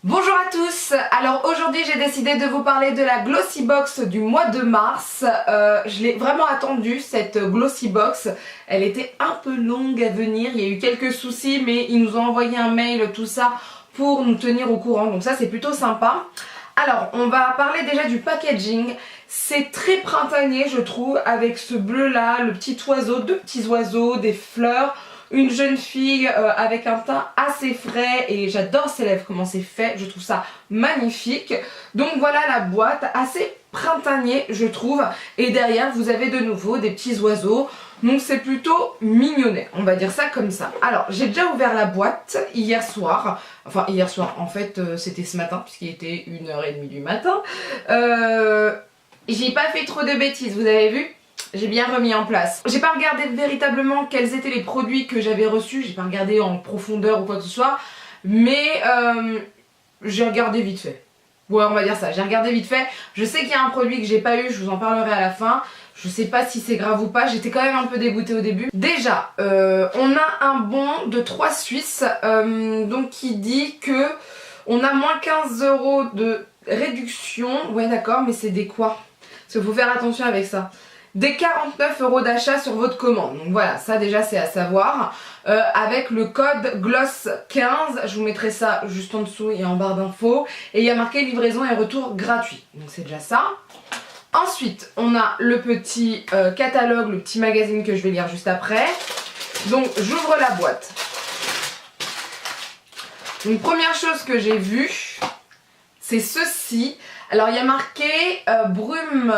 Bonjour à tous, alors aujourd'hui j'ai décidé de vous parler de la Glossy Box du mois de mars. Je l'ai vraiment attendue cette Glossy Box, elle était un peu longue à venir, il y a eu quelques soucis mais ils nous ont envoyé un mail tout ça pour nous tenir au courant, donc ça c'est plutôt sympa. Alors on va parler déjà du packaging, c'est très printanier je trouve avec ce bleu là, le petit oiseau, deux petits oiseaux, des fleurs. Une jeune fille avec un teint assez frais et j'adore ses lèvres, comment c'est fait, je trouve ça magnifique. Donc voilà la boîte, assez printanier je trouve. Et derrière vous avez de nouveau des petits oiseaux, donc c'est plutôt mignonnet, on va dire ça comme ça. Alors j'ai déjà ouvert la boîte hier soir, enfin hier soir en fait c'était ce matin puisqu'il était 1h30 du matin. J'ai pas fait trop de bêtises, vous avez vu? J'ai bien remis en place. J'ai pas regardé véritablement quels étaient les produits que j'avais reçus, j'ai pas regardé en profondeur ou quoi que ce soit, mais j'ai regardé vite fait. Ouais, on va dire ça, j'ai regardé vite fait. Je sais qu'il y a un produit que j'ai pas eu, je vous en parlerai à la fin. Je sais pas si c'est grave ou pas, j'étais quand même un peu dégoûtée au début. Déjà, on a un bon de 3 Suisses, donc qui dit que on a moins 15 € de réduction. Ouais d'accord, mais c'est des quoi? Parce qu'il faut faire attention avec ça. Des 49 € d'achat sur votre commande. Donc voilà, ça déjà c'est à savoir. Avec le code GLOSS15, je vous mettrai ça juste en dessous et en barre d'infos. Et il y a marqué livraison et retour gratuit. Donc c'est déjà ça. Ensuite, on a le petit catalogue, le petit magazine que je vais lire juste après. Donc j'ouvre la boîte. Donc première chose que j'ai vue, c'est ceci. Alors il y a marqué brume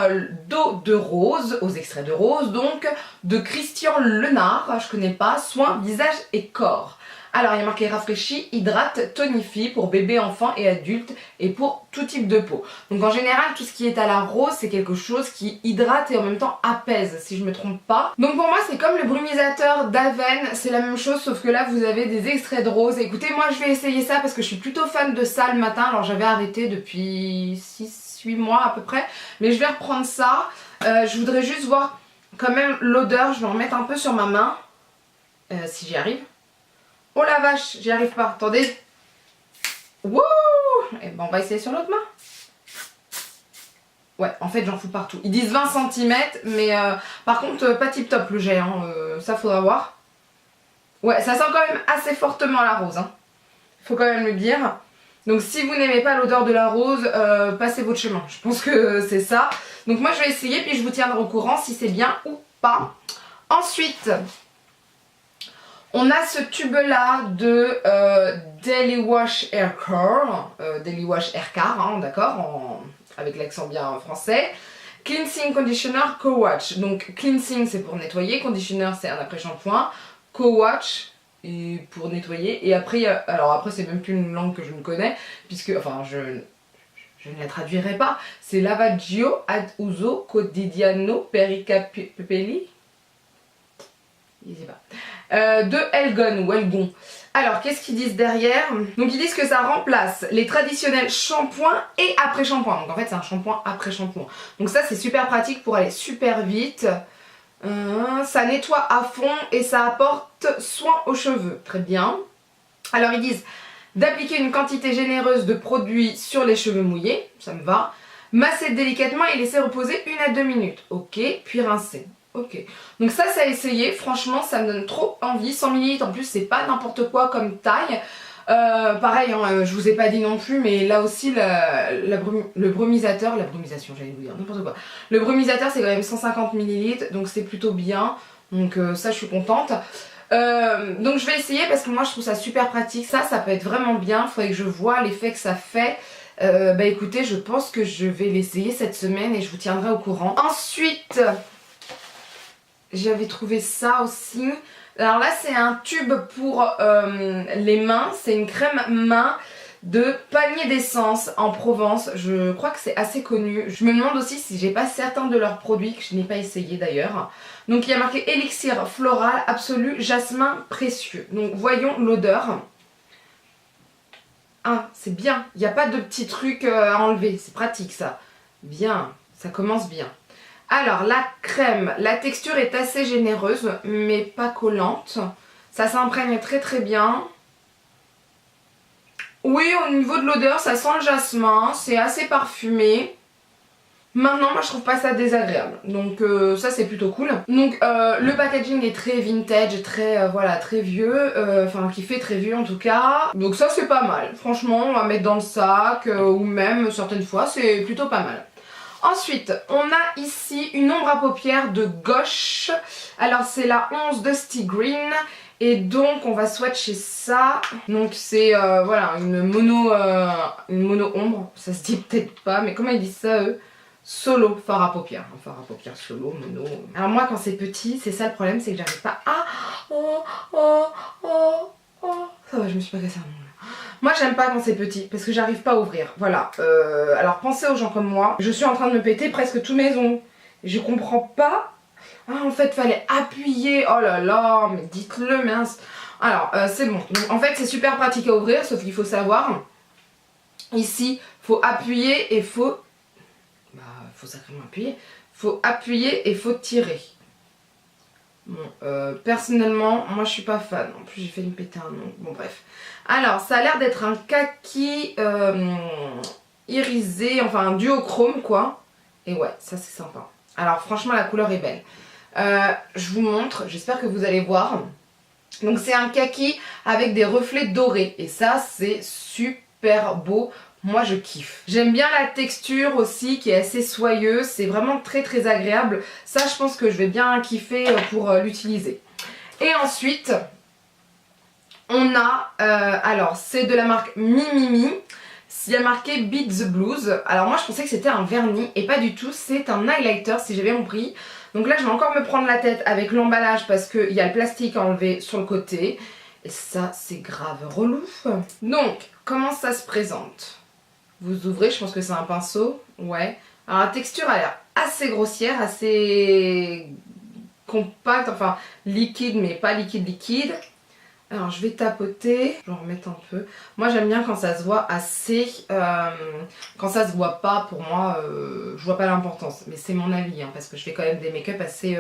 d'eau de rose, aux extraits de rose donc, de Christian Lenard, je connais pas, soins visage et corps. Alors il y a marqué rafraîchit, hydrate, tonifie pour bébé, enfant et adulte et pour tout type de peau. Donc en général tout ce qui est à la rose c'est quelque chose qui hydrate et en même temps apaise si je me trompe pas. Donc pour moi c'est comme le brumisateur d'Aven, c'est la même chose sauf que là vous avez des extraits de rose. Écoutez moi je vais essayer ça parce que je suis plutôt fan de ça le matin, alors j'avais arrêté depuis 6-8 mois à peu près. Mais je vais reprendre ça, je voudrais juste voir quand même l'odeur, je vais en mettre un peu sur ma main si j'y arrive. Oh la vache, j'y arrive pas, attendez. Wouh! Et ben on va essayer sur l'autre main. Ouais, en fait j'en fous partout. Ils disent 20 cm, mais par contre pas tip top le jet, hein, ça faudra voir. Ouais, ça sent quand même assez fortement la rose, hein. Faut quand même le dire. Donc si vous n'aimez pas l'odeur de la rose, passez votre chemin. Je pense que c'est ça. Donc moi je vais essayer, puis je vous tiendrai au courant si c'est bien ou pas. Ensuite... on a ce tube là de Daily Wash Hair Care, Daily Wash Hair Care, hein, d'accord, avec l'accent bien français. Cleansing Conditioner Co-Watch. Donc cleansing c'est pour nettoyer, conditioner c'est un après-shampoing, Co-Watch et pour nettoyer. Et après, alors après c'est même plus une langue que je ne connais, puisque, enfin je ne la traduirai pas, c'est lavaggio ad uso quotidiano per i capelli. Je sais pas. De Elgon ou Elgon. Alors qu'est-ce qu'ils disent derrière? Donc ils disent que ça remplace les traditionnels shampoings et après-shampoing. Donc en fait c'est un shampoing après-shampoing. Donc ça c'est super pratique pour aller super vite. Ça nettoie à fond et ça apporte soin aux cheveux. Très bien. Alors ils disent d'appliquer une quantité généreuse de produits sur les cheveux mouillés. Ça me va. Masser délicatement et laisser reposer 1 à 2 minutes. Ok, puis rincer. Ok, donc ça c'est à essayer, franchement ça me donne trop envie, 100 ml en plus c'est pas n'importe quoi comme taille. Pareil, hein, je vous ai pas dit non plus, mais là aussi le brumisateur, la brumisation j'allais vous dire, n'importe quoi. Le brumisateur c'est quand même 150 ml, donc c'est plutôt bien, donc ça je suis contente. Donc je vais essayer parce que moi je trouve ça super pratique, ça peut être vraiment bien, il faudrait que je vois l'effet que ça fait. Bah écoutez, je pense que je vais l'essayer cette semaine et je vous tiendrai au courant. Ensuite... j'avais trouvé ça aussi. Alors là c'est un tube pour les mains. C'est une crème main de panier d'essence en Provence. Je crois que c'est assez connu. Je me demande aussi si j'ai pas certains de leurs produits que je n'ai pas essayé d'ailleurs. Donc il y a marqué élixir floral absolu jasmin précieux. Donc voyons l'odeur. Ah c'est bien. Il n'y a pas de petits trucs à enlever. C'est pratique ça. Bien. Ça commence bien. Alors la crème, la texture est assez généreuse mais pas collante. Ça s'imprègne très très bien. Oui, au niveau de l'odeur, ça sent le jasmin, c'est assez parfumé. Maintenant, moi je trouve pas ça désagréable, donc ça c'est plutôt cool. Donc le packaging est très vintage, très voilà, très vieux, enfin qui fait très vieux en tout cas. Donc ça c'est pas mal, franchement on va mettre dans le sac ou même certaines fois c'est plutôt pas mal. Ensuite, on a ici une ombre à paupières de Gauche. Alors c'est la 11 Dusty Green. Et donc on va swatcher ça. Donc c'est voilà une mono ombre. Ça se dit peut-être pas, mais comment ils disent ça eux? Solo, fard à paupières. Fard à paupières solo, mono. Alors moi quand c'est petit, c'est ça le problème, c'est que j'arrive pas à... Ça va, je me suis pas cassé un ongle. Moi j'aime pas quand c'est petit parce que j'arrive pas à ouvrir. Voilà. Alors pensez aux gens comme moi. Je suis en train de me péter presque tous mes ongles. Je comprends pas. Ah en fait fallait appuyer. Oh là là, mais dites-le mince. Alors c'est bon. Donc, en fait c'est super pratique à ouvrir sauf qu'il faut savoir. Ici faut appuyer et faut... faut sacrément appuyer. Faut appuyer et faut tirer. Bon, personnellement, moi je suis pas fan. En plus j'ai failli me péter un ongle. Bon bref. Alors ça a l'air d'être un kaki irisé, enfin un duochrome quoi. Et ouais, ça c'est sympa. Alors franchement la couleur est belle. Je vous montre, j'espère que vous allez voir. Donc c'est un kaki avec des reflets dorés. Et ça c'est super beau. Moi je kiffe. J'aime bien la texture aussi qui est assez soyeuse. C'est vraiment très très agréable. Ça je pense que je vais bien kiffer pour l'utiliser. Et ensuite, on a, alors c'est de la marque Mimimi. Il y a marqué Beat the Blues. Alors moi je pensais que c'était un vernis et pas du tout. C'est un highlighter si j'ai bien compris. Donc là je vais encore me prendre la tête avec l'emballage parce qu'il y a le plastique à enlever sur le côté. Et ça c'est grave relou. Donc comment ça se présente? Vous ouvrez, je pense que c'est un pinceau. Ouais. Alors la texture a l'air assez grossière, assez compacte, enfin liquide mais pas liquide liquide. Alors je vais tapoter, je vais en remettre un peu. Moi j'aime bien quand ça se voit assez, quand ça se voit pas, pour moi, je vois pas l'importance. Mais c'est mon avis, hein, parce que je fais quand même des make-up assez,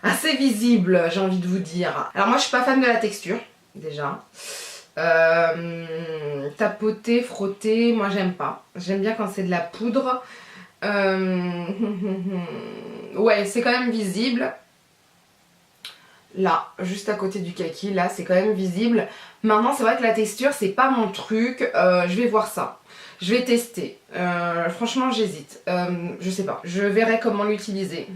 assez visibles, j'ai envie de vous dire. Alors moi je suis pas fan de la texture, déjà. Tapoter, frotter, moi j'aime pas. J'aime bien quand c'est de la poudre. Ouais, c'est quand même visible. Là, juste à côté du kaki, là c'est quand même visible. Maintenant c'est vrai que la texture c'est pas mon truc, je vais voir ça. Je vais tester. Franchement j'hésite. Je sais pas, je verrai comment l'utiliser.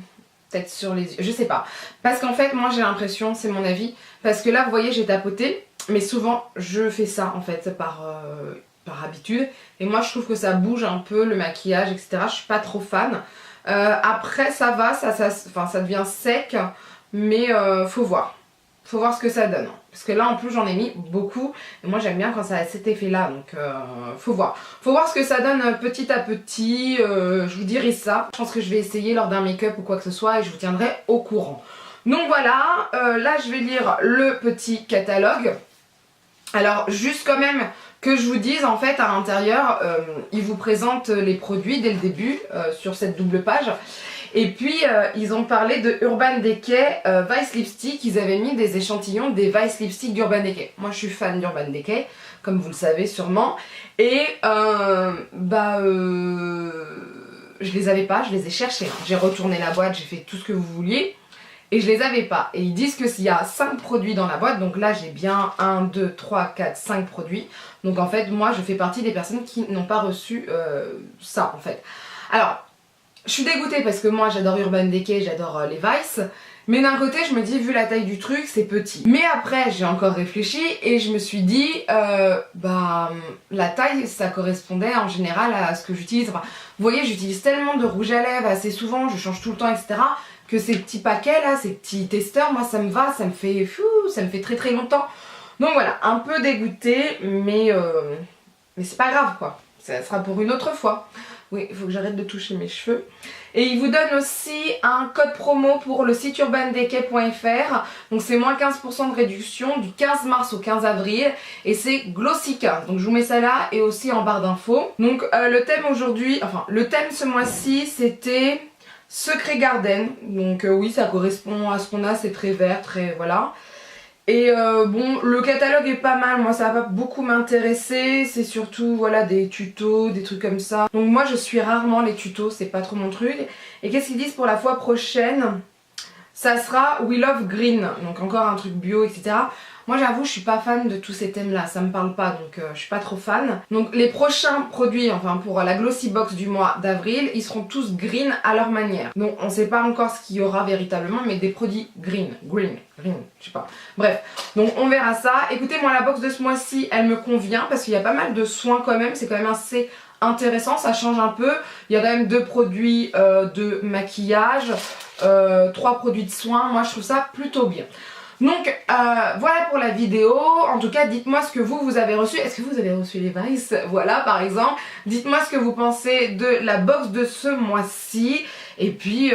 Peut-être sur les yeux, je sais pas. Parce qu'en fait moi j'ai l'impression, c'est mon avis, parce que là vous voyez j'ai tapoté, mais souvent je fais ça en fait par habitude. Et moi je trouve que ça bouge un peu le maquillage etc. Je suis pas trop fan. Après ça va, ça devient sec. Mais faut voir. Faut voir ce que ça donne. Parce que là en plus j'en ai mis beaucoup. Et moi j'aime bien quand ça a cet effet là. Donc faut voir. Faut voir ce que ça donne petit à petit. Je vous dirai ça. Je pense que je vais essayer lors d'un make-up ou quoi que ce soit. Et je vous tiendrai au courant. Donc voilà. Là je vais lire le petit catalogue. Alors juste quand même que je vous dise en fait à l'intérieur. Il vous présente les produits dès le début. Sur cette double page. Et puis ils ont parlé de Urban Decay Vice Lipstick. Ils avaient mis des échantillons des Vice Lipstick d'Urban Decay. Moi je suis fan d'Urban Decay, comme vous le savez sûrement. Et je les avais pas, je les ai cherchés. J'ai retourné la boîte, j'ai fait tout ce que vous vouliez. Et je les avais pas. Et ils disent que s'il y a 5 produits dans la boîte, donc là j'ai bien 1, 2, 3, 4, 5 produits. Donc en fait moi je fais partie des personnes qui n'ont pas reçu ça en fait. Alors... je suis dégoûtée parce que moi j'adore Urban Decay, j'adore les Vice. Mais d'un côté je me dis vu la taille du truc c'est petit. Mais après j'ai encore réfléchi et je me suis dit la taille ça correspondait en général à ce que j'utilise. Enfin, vous voyez j'utilise tellement de rouge à lèvres assez souvent, je change tout le temps etc. Que ces petits paquets là, ces petits testeurs, moi ça me va, ça me fait très très longtemps. Donc voilà, un peu dégoûtée mais c'est pas grave quoi. Ça sera pour une autre fois. Oui, il faut que j'arrête de toucher mes cheveux. Et il vous donne aussi un code promo pour le site urbandecay.fr. Donc c'est moins 15% de réduction du 15 mars au 15 avril. Et c'est Glossy 15. Donc je vous mets ça là et aussi en barre d'infos. Donc le thème aujourd'hui, enfin le thème ce mois-ci c'était Secret Garden. Donc oui ça correspond à ce qu'on a, c'est très vert, très voilà. Et bon, le catalogue est pas mal, moi ça va pas beaucoup m'intéresser, c'est surtout voilà des tutos, des trucs comme ça. Donc moi je suis rarement les tutos, c'est pas trop mon truc. Et qu'est-ce qu'ils disent pour la fois prochaine? Ça sera We Love Green, donc encore un truc bio, etc. Moi j'avoue je suis pas fan de tous ces thèmes là, ça me parle pas, donc je suis pas trop fan. Donc les prochains produits, enfin pour la Glossy Box du mois d'avril, ils seront tous green à leur manière. Donc on sait pas encore ce qu'il y aura véritablement, mais des produits green, je sais pas. Bref, donc on verra ça. Écoutez, moi la box de ce mois-ci, elle me convient parce qu'il y a pas mal de soins quand même, c'est quand même assez intéressant, ça change un peu. Il y a quand même 2 produits de maquillage, 3 produits de soins, moi je trouve ça plutôt bien. Donc voilà pour la vidéo. En tout cas dites-moi ce que vous avez reçu. Est-ce que vous avez reçu les Vice? Voilà par exemple. Dites-moi ce que vous pensez de la box de ce mois-ci. Et puis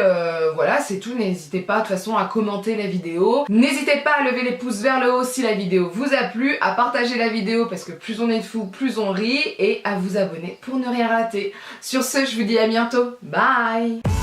voilà, c'est tout. N'hésitez pas de toute façon à commenter la vidéo. N'hésitez pas à lever les pouces vers le haut si la vidéo vous a plu, à partager la vidéo parce que plus on est de fous, plus on rit, et à vous abonner pour ne rien rater. Sur ce, je vous dis à bientôt. Bye!